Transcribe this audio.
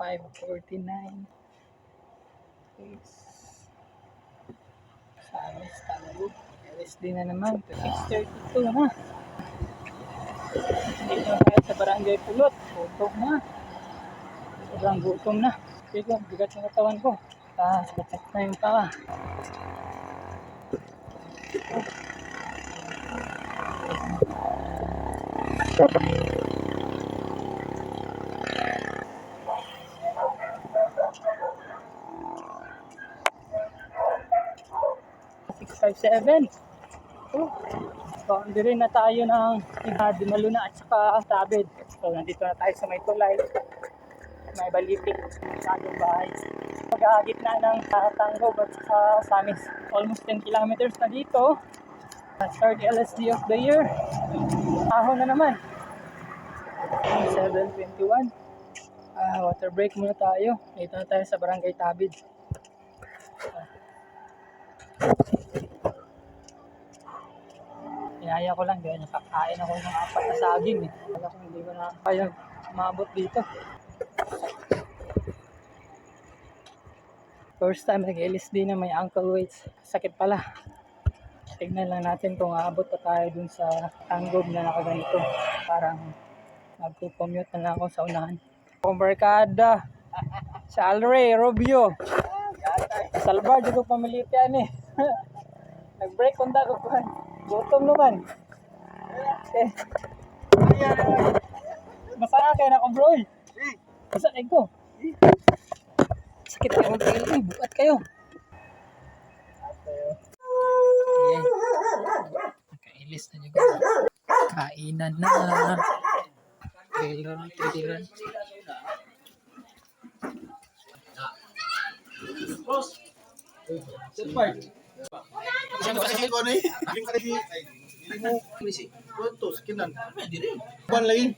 5:49. Samis, Tango. LSD na naman. 6:32 na. Dito na tayo sa Barangay Pulot. Gutom na. Sobrang gutom na. Dito, bigat sa katawan ko. Batak na yung tawa. Seven. Boundary na tayo ng Dimaluna at saka Tabid. So, nandito na tayo sa may tulay. May Balitik. Sagong bahay. Pag-gitna ng Tango at saka Samis. Almost 10 kilometers na dito. Third LSD of the year. Ahon na naman. 7:21. Water break muna tayo. Dito na tayo sa Barangay Tabid. Inaya ko lang dahil nakakain ako ng 4 na saging eh. Alam ko hindi ko na kaya maabot dito. First time nag-LSD na may ankle weights. Sakit pala. Tignan lang natin kung aabot pa tayo dun sa Tangob na nakaganito. Parang mag-commute na lang ako sa unahan. Kumbarkada. Salre, Rubio. Salvar, di ko pamilitian eh. Nag-break kung da ko. Gutom naman. Okay. Masaya kayo na ko bro. Masaya ko. Sakit kayo ng pili. Bukat kayo. Ayan. Nakailis na nyo. Kainan na. Tigilan. Silver. Isang kasi ko ni, ling kasi ay mo. Kunto sakinan. Buwan lagi.